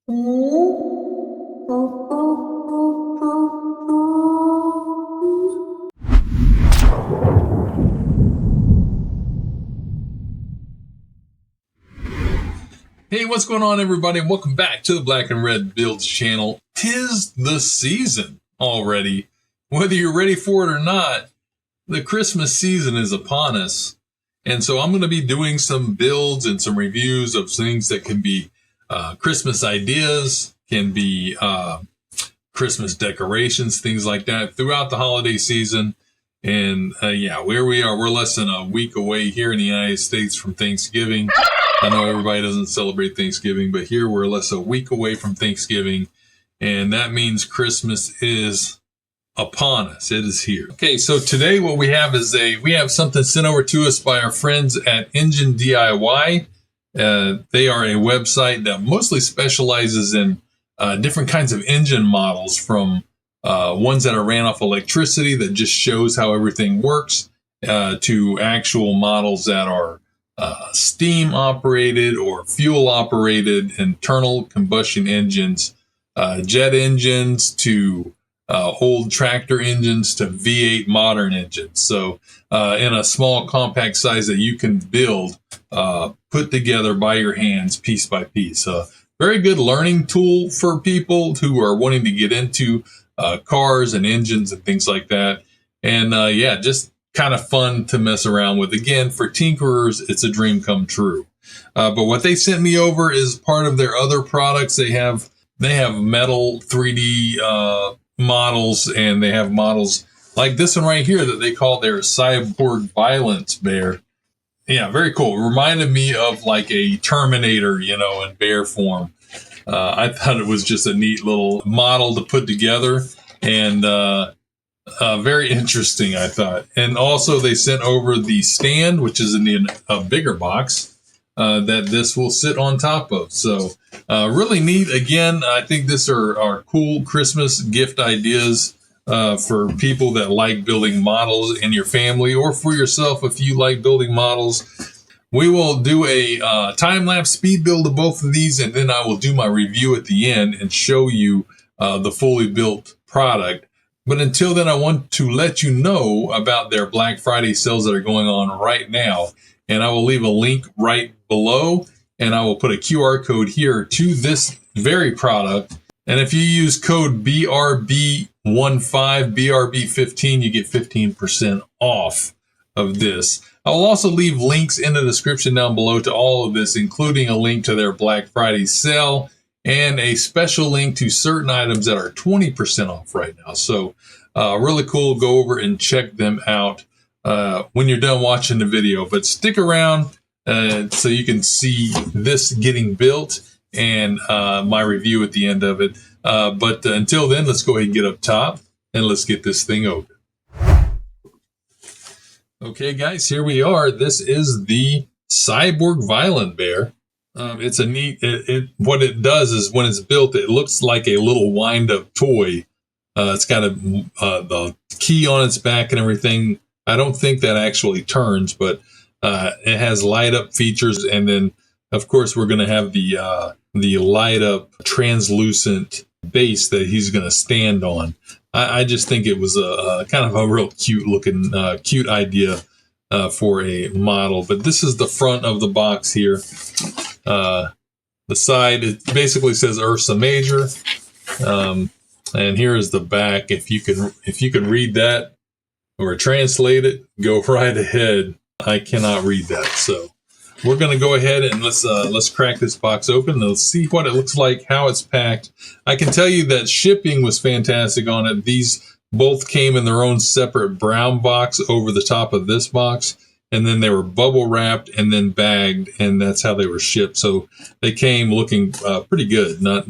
Hey, what's going on, everybody? And welcome back to the Black and Red Builds channel. 'Tis the season already. Whether you're ready for it or not, the Christmas season is upon us. And so I'm going to be doing some builds and some reviews of things that can be Christmas ideas, can be Christmas decorations, things like that throughout the holiday season. And yeah, where we are, we're less than a week away here in the United States from Thanksgiving. I know everybody doesn't celebrate Thanksgiving, but here we're less a week away from Thanksgiving. And that means Christmas is upon us. It is here. Okay, so today what we have is we have something sent over to us by our friends at Engine DIY. They are a website that mostly specializes in different kinds of engine models, from ones that are ran off electricity that just shows how everything works, to actual models that are steam operated or fuel operated, internal combustion engines, jet engines, to old tractor engines, to V8 modern engines. So in a small compact size that you can build, put together by your hands, piece by piece. Very good learning tool for people who are wanting to get into cars and engines and things like that. And yeah, just kind of fun to mess around with. Again, for tinkerers, it's a dream come true. But what they sent me over is part of their other products. They have metal 3D models, and they have models like this one right here that they call their Cyborg Bear. Yeah, very cool. It reminded me of like a Terminator, in bear form. I thought it was just a neat little model to put together, and very interesting, I thought. And also they sent over the stand, which is in a bigger box, that this will sit on top of. So really neat. Again, I think these are cool Christmas gift ideas for people that like building models in your family, or for yourself if you like building models. We will do a time-lapse speed build of both of these, and then I will do my review at the end and show you the fully built product. But until then, I want to let you know about their Black Friday sales that are going on right now. And I will leave a link right below, and I will put a QR code here to this very product. And if you use code BRB15, BRB15, you get 15% off of this. I'll also leave links in the description down below to all of this, including a link to their Black Friday sale and a special link to certain items that are 20% off right now. So really cool. Go over and check them out when you're done watching the video. But stick around so you can see this getting built and my review at the end of it. But until then, let's go ahead and get up top and let's get this thing open. Okay, guys, here we are. This is the Cyborg Bear. It's a neat, what it does is when it's built, it looks like a little wind-up toy. It's got the key on its back and everything. I don't think that actually turns, but it has light-up features. And then, of course, we're going to have the light-up translucent base that he's going to stand on. I just think it was a kind of a real cute-looking, cute idea for a model. But this is the front of the box here. The side, it basically says Ursa Major, and here is the back. If you can read that or translate it, go right ahead. I cannot read that, so we're going to go ahead and let's crack this box open. Let's see what it looks like, how it's packed. I can tell you that shipping was fantastic on it. These both came in their own separate brown box over the top of this box, and then they were bubble wrapped and then bagged, and that's how they were shipped. So they came looking pretty good, not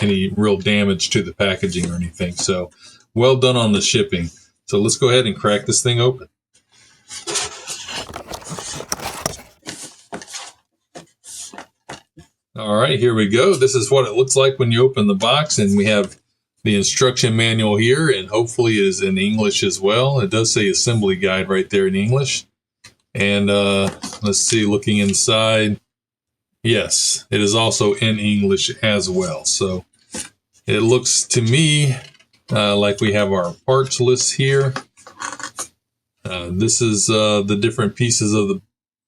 any real damage to the packaging or anything. So well done on the shipping. So let's go ahead and crack this thing open. All right, here we go. This is what it looks like when you open the box, and we have the instruction manual here, and hopefully it is in English as well. It does say assembly guide right there in English. And let's see, looking inside, Yes, it is also in English as well. So it looks to me like we have our parts list here. This is the different pieces of the,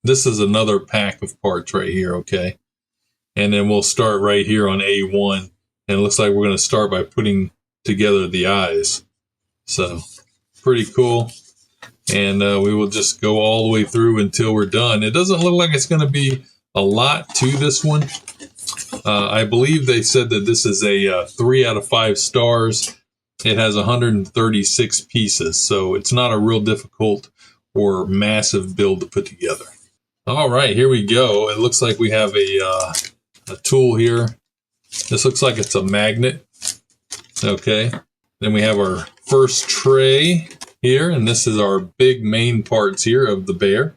this is another pack of parts right here, okay? And then we'll start right here on A1. And it looks like we're going to start by putting together the eyes. So pretty cool. And we will just go all the way through until we're done. It doesn't look like it's going to be a lot to this one. I believe they said that this is a 3 out of 5 stars. It has 136 pieces, so it's not a real difficult or massive build to put together. All right, here we go. It looks like we have a tool here. This looks like it's a magnet. Okay, then we have our first tray here, and this is our big main parts here of the bear.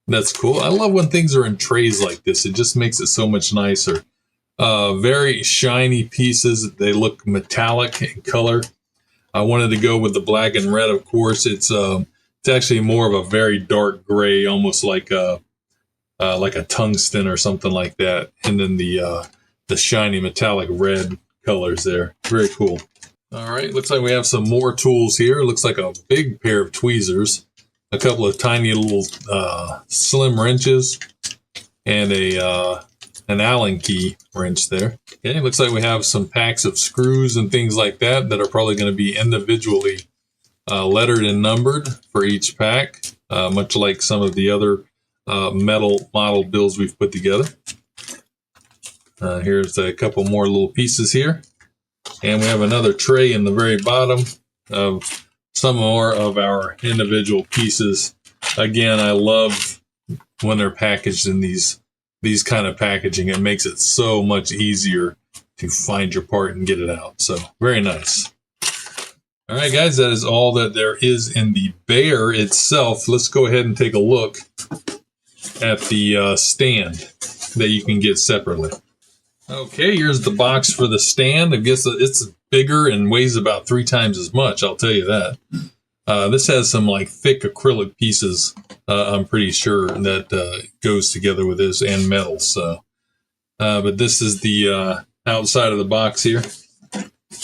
That's cool. I love when things are in trays like this. It just makes it so much nicer. Very shiny pieces. They look metallic in color. I wanted to go with the black and red, of course. It's actually more of a very dark gray, almost like a tungsten or something like that. And then the shiny metallic red colors there. Very cool. All right, looks like we have some more tools here. It looks like a big pair of tweezers, a couple of tiny little slim wrenches, and an Allen key wrench there. Okay, looks like we have some packs of screws and things like that that are probably going to be individually lettered and numbered for each pack, much like some of the other metal model builds we've put together. Here's a couple more little pieces here. And we have another tray in the very bottom of some more of our individual pieces. Again, I love when they're packaged in these kind of packaging. It makes it so much easier to find your part and get it out. So very nice. All right, guys, that is all that there is in the bear itself. Let's go ahead and take a look at the stand that you can get separately. Okay, here's the box for the stand. I guess it's bigger and weighs about 3 times as much, I'll tell you that. This has some like thick acrylic pieces, I'm pretty sure, that goes together with this, and metal. So, but this is the outside of the box here.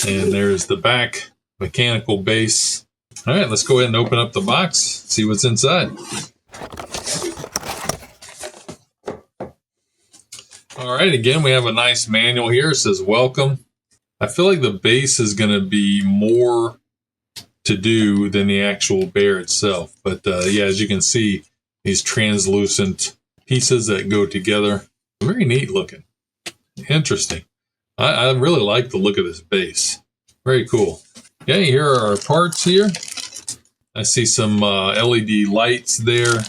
And there's the back mechanical base. All right, let's go ahead and open up the box, see what's inside. All right, again, we have a nice manual here. It says welcome. I feel like the base is going to be more to do than the actual bear itself. But yeah, as you can see, these translucent pieces that go together. Very neat looking. Interesting. I really like the look of this base. Very cool. Okay, here are our parts here. I see some LED lights there.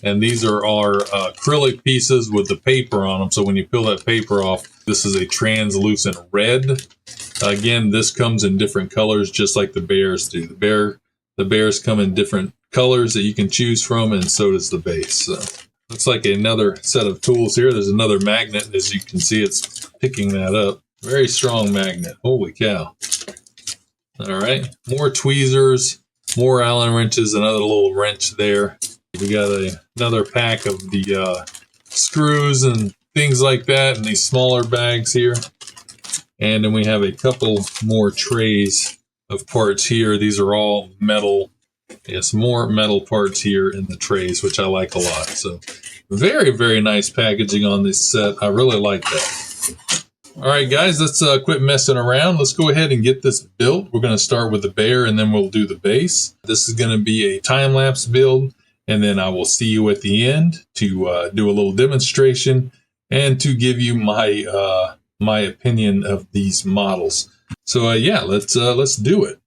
And these are our acrylic pieces with the paper on them. So when you peel that paper off, this is a translucent red. Again, this comes in different colors, just like the bears do. The bears come in different colors that you can choose from, and so does the base. So looks like another set of tools here. There's another magnet. As you can see, it's picking that up. Very strong magnet. Holy cow. All right, more tweezers, more Allen wrenches, another little wrench there. We got another pack of the screws and things like that in these smaller bags here. And then we have a couple more trays of parts here. These are all metal. Yes, more metal parts here in the trays, which I like a lot. So very, very nice packaging on this set. I really like that. All right, guys, let's quit messing around. Let's go ahead and get this built. We're going to start with the bear, and then we'll do the base. This is going to be a time-lapse build. And then I will see you at the end to do a little demonstration and to give you my my opinion of these models. So yeah, let's do it.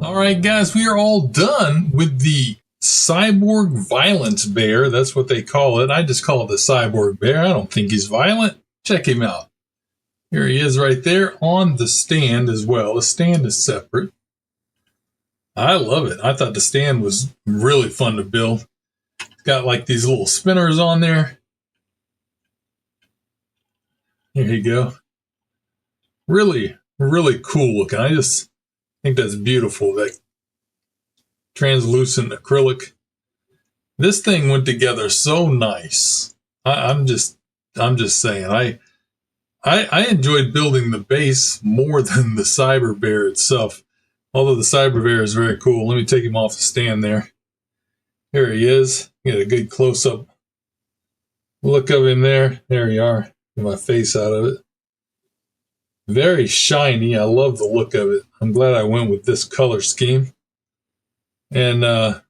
All right, guys, we are all done with the Cyborg Violence Bear. That's what they call it. I just call it the Cyborg Bear. I don't think he's violent. Check him out. Here he is right there on the stand as well. The stand is separate. I love it. I thought the stand was really fun to build. It's got like these little spinners on there. Here you go. Really, really cool looking. I just think that's beautiful. That translucent acrylic. This thing went together so nice. I'm just saying. I enjoyed building the base more than the Cyber Bear itself. Although the Cyber Bear is very cool. Let me take him off the stand there. Here he is. Get a good close-up look of him there. There you are. Get my face out of it. Very shiny. I love the look of it. I'm glad I went with this color scheme. And the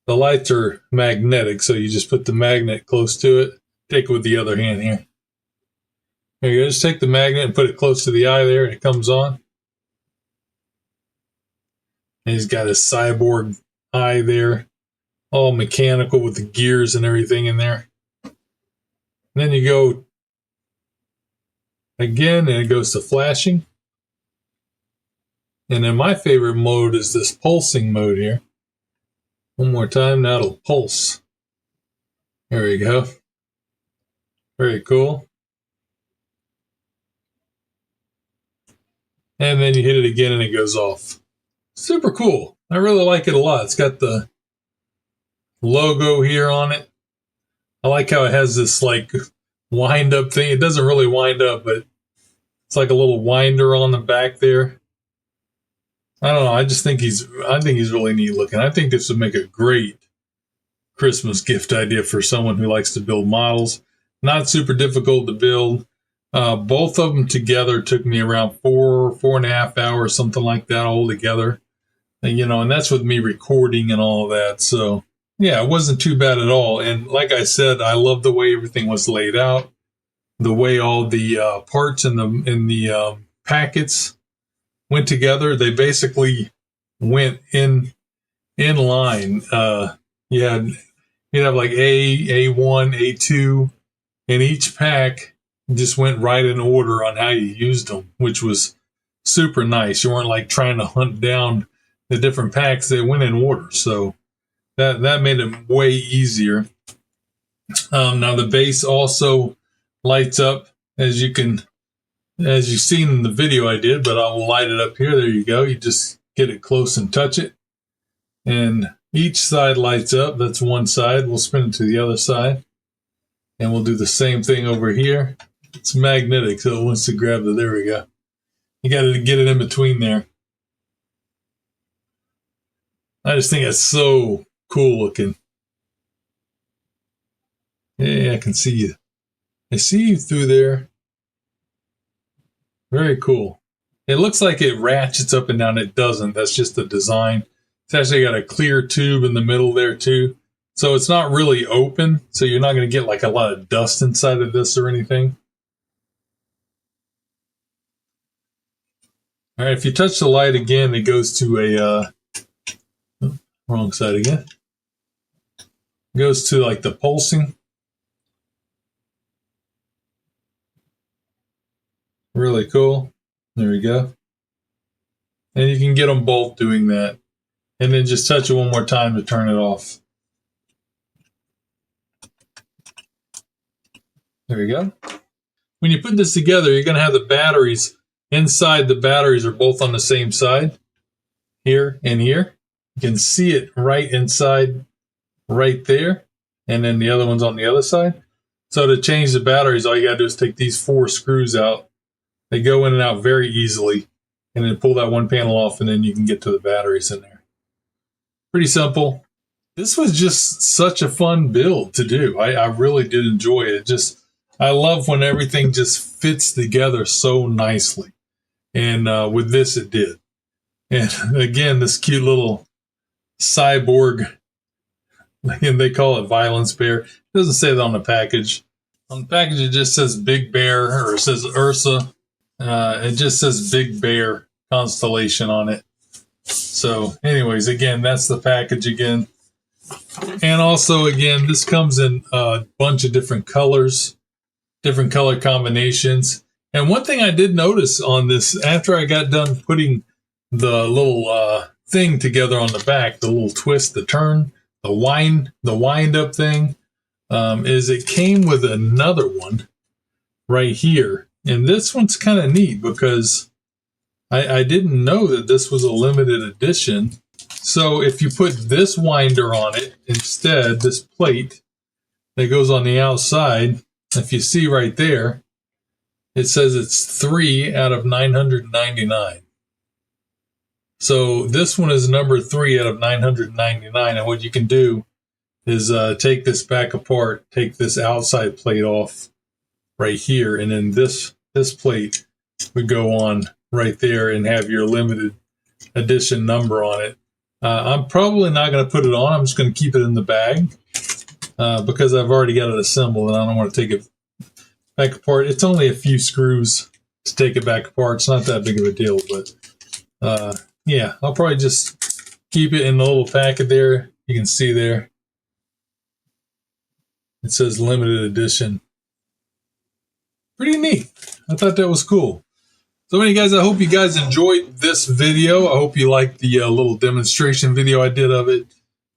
lights are magnetic, so you just put the magnet close to it. Take it with the other hand here. There you go. Just take the magnet and put it close to the eye there, and it comes on. And he's got his cyborg eye there, all mechanical with the gears and everything in there. And then you go again, and it goes to flashing. And then my favorite mode is this pulsing mode here. One more time, now it'll pulse. There we go. Very cool. And then you hit it again and it goes off. Super cool. I really like it a lot. It's got the logo here on it. I like how it has this like wind up thing. It doesn't really wind up, but it's like a little winder on the back there. I don't know. I think he's really neat looking. I think this would make a great Christmas gift idea for someone who likes to build models. Not super difficult to build. Both of them together took me around 4.5 hours, something like that, all together. And, and that's with me recording and all of that. So yeah, it wasn't too bad at all. And like I said, I love the way everything was laid out, the way all the parts in the packets went together. They basically went in line. You had You'd have like A1, A2, and each pack just went right in order on how you used them, which was super nice. You weren't like trying to hunt down the different packs. They went in order. So that made it way easier. Now the base also lights up, as you've seen in the video I did, but I will light it up here. There you go. You just get it close and touch it. And each side lights up. That's one side. We'll spin it to the other side. And we'll do the same thing over here. It's magnetic, so it wants to grab the, there we go. You got to get it in between there. I just think it's so cool looking. Yeah, I can see you. I see you through there. Very cool. It looks like it ratchets up and down. It doesn't. That's just the design. It's actually got a clear tube in the middle there too. So it's not really open. So you're not going to get like a lot of dust inside of this or anything. All right, if you touch the light again, it goes to a, wrong side again. It goes to like the pulsing. Really cool. There we go. And you can get them both doing that. And then just touch it one more time to turn it off. There we go. When you put this together, you're going to have the batteries. Inside the batteries are both on the same side. Here and here. You can see it right inside, right there. And then the other one's on the other side. So to change the batteries, all you got to do is take these 4 screws out. They go in and out very easily. And then pull that one panel off, and then you can get to the batteries in there. Pretty simple. This was just such a fun build to do. I really did enjoy it. I love when everything just fits together so nicely. And with this, it did. And again, this cute little cyborg, and they call it Violence Bear. It doesn't say that on the package. On the package, it just says Big Bear, or it says Ursa. It just says Big Bear Constellation on it. So anyways, again, that's the package again. And also, again, this comes in a bunch of different colors, different color combinations. And one thing I did notice on this, after I got done putting the little thing together on the back, the little twist, the turn, the wind up thing, is it came with another one right here. And this one's kind of neat because I didn't know that this was a limited edition. So if you put this winder on it instead, this plate that goes on the outside, if you see right there, it says it's 3 out of 999. So this one is number 3 out of 999. And what you can do is take this back apart, take this outside plate off right here, and then this plate would go on right there and have your limited edition number on it. I'm probably not going to put it on. I'm just going to keep it in the bag because I've already got it assembled and I don't want to take it back apart. It's only a few screws to take it back apart. It's not that big of a deal, but yeah, I'll probably just keep it in the little packet there. You can see there. It says limited edition. Pretty neat. I thought that was cool. So anyway, guys, I hope you guys enjoyed this video. I hope you liked the little demonstration video I did of it.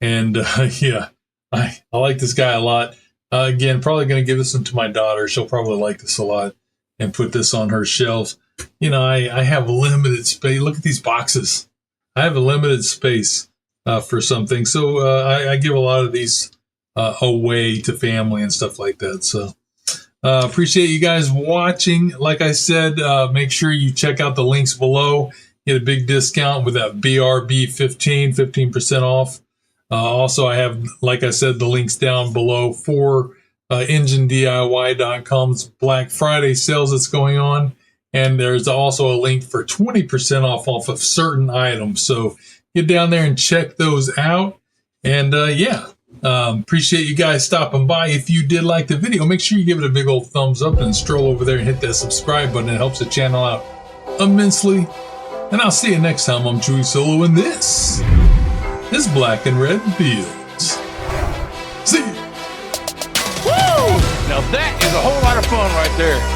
And yeah, I like this guy a lot. Again, probably going to give this one to my daughter. She'll probably like this a lot and put this on her shelves. You know, I have limited space. Look at these boxes. I have a limited space for something. So I give a lot of these away to family and stuff like that. So appreciate you guys watching. Like I said, make sure you check out the links below. Get a big discount with that BRB 15% off. Also, I have, like I said, the links down below for EngineDIY.com's Black Friday sales that's going on. And there's also a link for 20% off of certain items. So get down there and check those out. And yeah, appreciate you guys stopping by. If you did like the video, make sure you give it a big old thumbs up and stroll over there and hit that subscribe button. It helps the channel out immensely. And I'll see you next time. I'm GodHand, and this is Black and Red Builds. See you. Now that is a whole lot of fun right there.